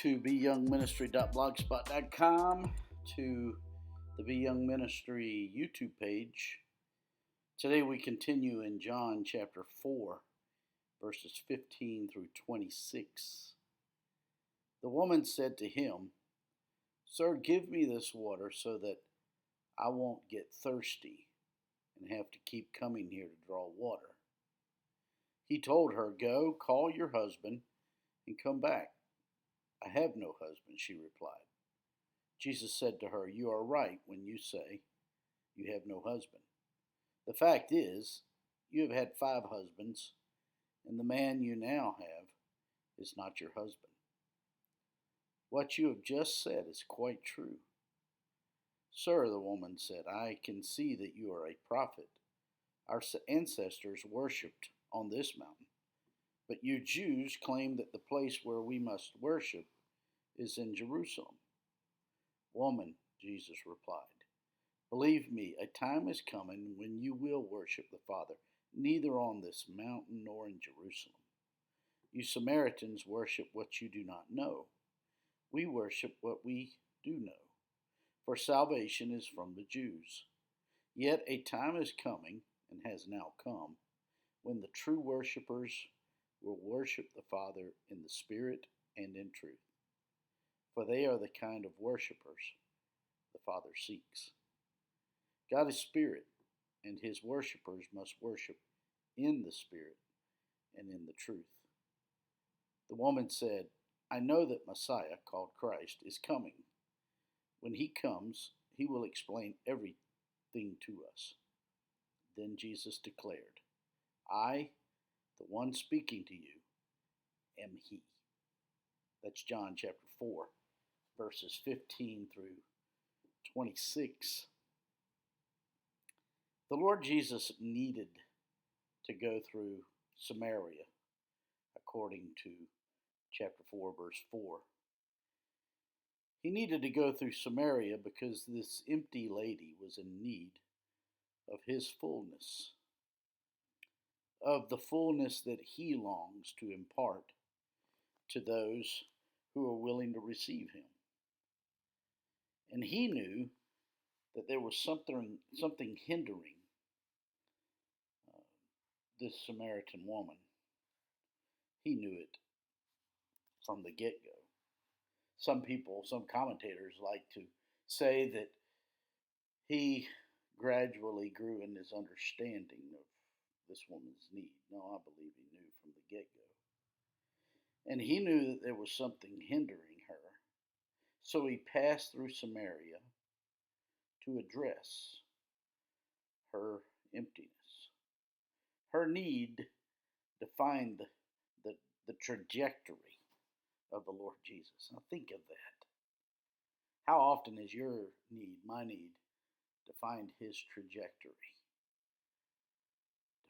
to BYoungMinistry.blogspot.com, to the BYoung Ministry YouTube page. Today we continue in John chapter 4, verses 15 through 26. The woman said to him, "Sir, give me this water so that I won't get thirsty and have to keep coming here to draw water." He told her, "Go, call your husband and come back." "I have no husband," she replied. Jesus said to her, "You are right when you say you have no husband. The fact is, you have had 5 husbands, and the man you now have is not your husband. What you have just said is quite true." "Sir," the woman said, "I can see that you are a prophet. Our ancestors worshipped on this mountain, but you Jews claim that the place where we must worship is in Jerusalem." "Woman," Jesus replied, "believe me, a time is coming when you will worship the Father, neither on this mountain nor in Jerusalem. You Samaritans worship what you do not know. We worship what we do know, for salvation is from the Jews. Yet a time is coming, and has now come, when the true worshippers will worship the Father in the Spirit and in truth, for they are the kind of worshippers the Father seeks. God is Spirit, and his worshippers must worship in the Spirit and in the truth." The woman said, "I know that Messiah, called Christ, is coming. When he comes, he will explain everything to us." Then Jesus declared, "I, the one speaking to you, am he." That's John chapter 4, verses 15 through 26. The Lord Jesus needed to go through Samaria, according to chapter 4, verse 4. He needed to go through Samaria because this empty lady was in need of his fullness, of the fullness that he longs to impart to those who are willing to receive him. And he knew that there was something hindering this Samaritan woman. He knew it from the get-go. Some commentators like to say that he gradually grew in his understanding of this woman's need. No, I believe he knew from the get-go. And he knew that there was something hindering her. So he passed through Samaria to address her emptiness. Her need defined the trajectory of the Lord Jesus. Now think of that. How often is your need, my need, defined his trajectory,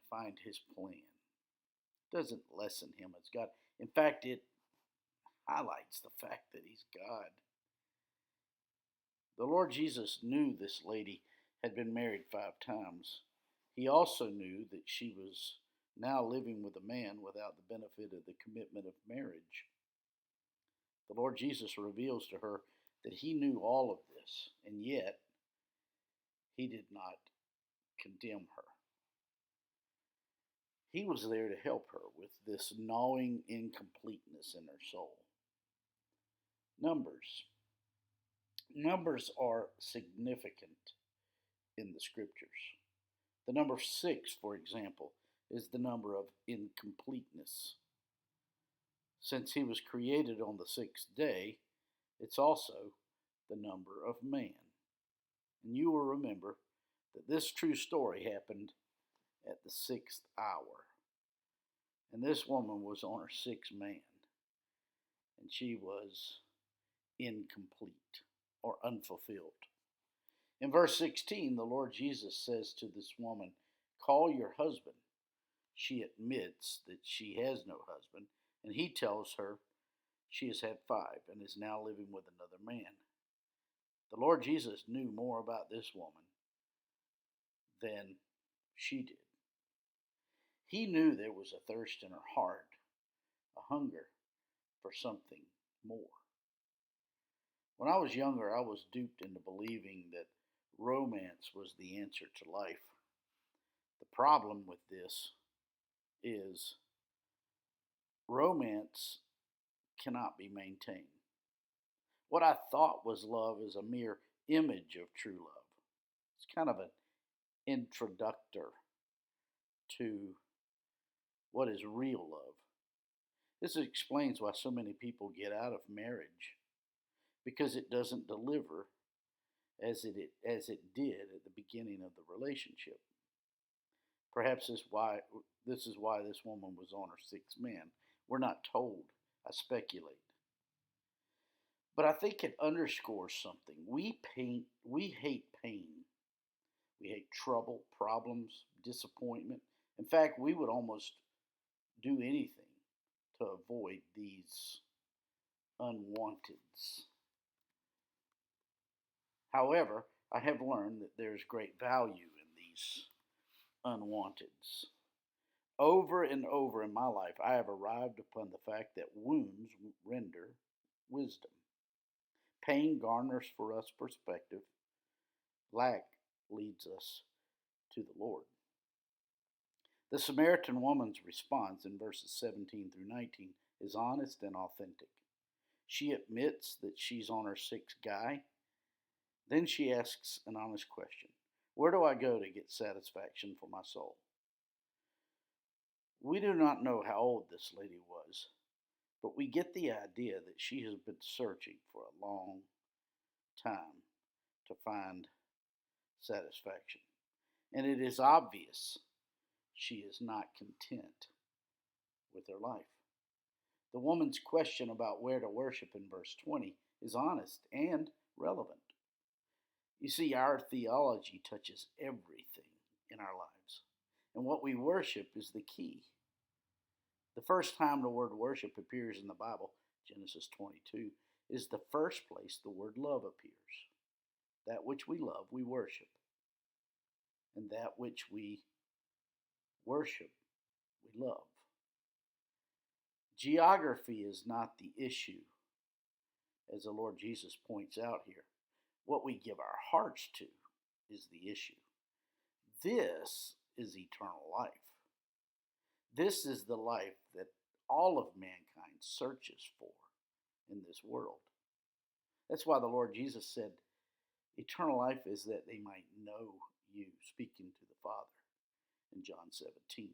defined his plan? It doesn't lessen him as God. In fact, it highlights the fact that he's God. The Lord Jesus knew this lady had been married 5 times. He also knew that she was now living with a man without the benefit of the commitment of marriage. The Lord Jesus reveals to her that he knew all of this, and yet he did not condemn her. He was there to help her with this gnawing incompleteness in her soul. Numbers are significant in the scriptures. The number 6, for example, is the number of incompleteness. Since he was created on the 6th day, it's also the number of man. And you will remember that this true story happened at the 6th hour. And this woman was on her 6th man, and she was incomplete or unfulfilled. In verse 16, the Lord Jesus says to this woman, "Call your husband." She admits that she has no husband, and he tells her she has had 5 and is now living with another man. The Lord Jesus knew more about this woman than she did. He knew there was a thirst in her heart, a hunger for something more. When I was younger, I was duped into believing that romance was the answer to life. The problem with this is romance cannot be maintained. What I thought was love is a mere image of true love. It's kind of an introductor to what is real love. This explains why so many people get out of marriage because it doesn't deliver as it did at the beginning of the relationship. Perhaps this is why this woman was on her sixth man. We're not told. I speculate. But I think it underscores something. We hate pain. We hate trouble, problems, disappointment. In fact, we would almost do anything to avoid these unwanteds. However, I have learned that there is great value in these unwanteds. Over and over in my life, I have arrived upon the fact that wounds render wisdom. Pain garners for us perspective. Lack leads us to the Lord. The Samaritan woman's response in verses 17 through 19 is honest and authentic. She admits that she's on her sixth guy. Then she asks an honest question. Where do I go to get satisfaction for my soul? We do not know how old this lady was, but we get the idea that she has been searching for a long time to find satisfaction. And it is obvious she is not content with her life. The woman's question about where to worship in verse 20 is honest and relevant. You see, our theology touches everything in our lives, and what we worship is the key. The first time the word worship appears in the Bible, Genesis 22, is the first place the word love appears. That which we love, we worship, and that which we worship, we love. Geography is not the issue, as the Lord Jesus points out here. What we give our hearts to is the issue. This is eternal life. This is the life that all of mankind searches for in this world. That's why the Lord Jesus said, eternal life is that they might know you, speaking to the Father in John 17.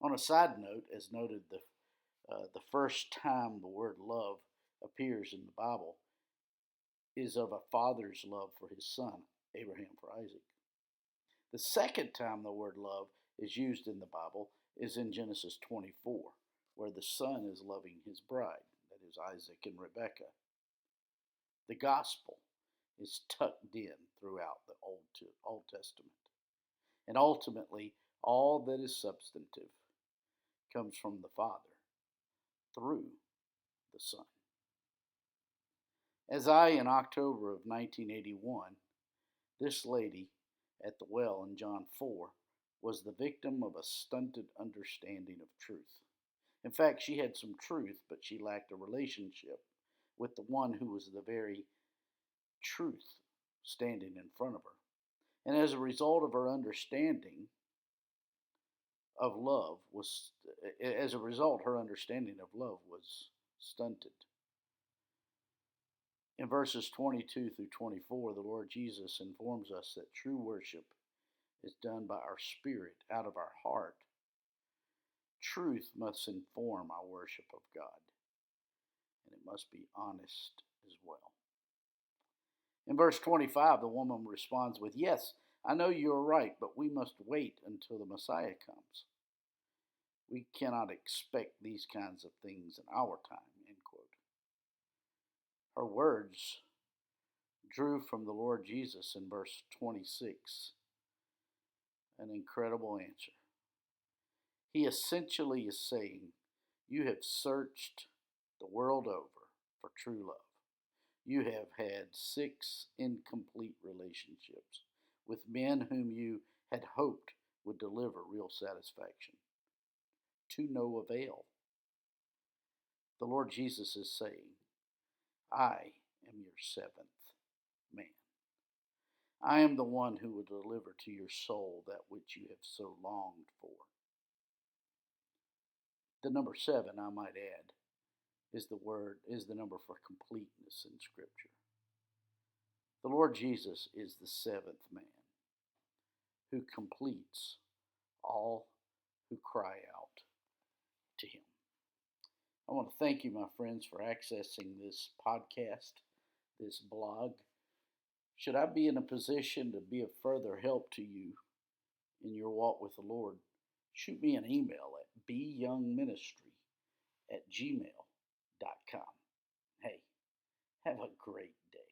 On a side note, as noted, the first time the word love appears in the Bible is of a father's love for his son, Abraham for Isaac. The second time the word love is used in the Bible is in Genesis 24, where the son is loving his bride, that is Isaac and Rebekah. The gospel is tucked in throughout the Old Testament. And ultimately, all that is substantive comes from the Father through the Son. As in October of 1981, this lady at the well in John 4 was the victim of a stunted understanding of truth. In fact, she had some truth, but she lacked a relationship with the one who was the very truth standing in front of her. And as a result of her understanding of love her understanding of love was stunted. In verses 22 through 24, the Lord Jesus informs us that true worship is done by our spirit, out of our heart. Truth must inform our worship of God, and it must be honest as well. In verse 25, the woman responds with, yes, I know you are right, but we must wait until the Messiah comes. We cannot expect these kinds of things in our time, end quote. Her words drew from the Lord Jesus in verse 26 an incredible answer. He essentially is saying, you have searched the world over for true love. You have had 6 incomplete relationships with men whom you had hoped would deliver real satisfaction, to no avail. The Lord Jesus is saying, I am your seventh man. I am the one who will deliver to your soul that which you have so longed for. The number 7, I might add, is the number for completeness in Scripture. The Lord Jesus is the seventh man who completes all who cry out to him. I want to thank you, my friends, for accessing this podcast, this blog. Should I be in a position to be of further help to you in your walk with the Lord, shoot me an email at BYoungMinistry@gmail.com. Hey, have a great day.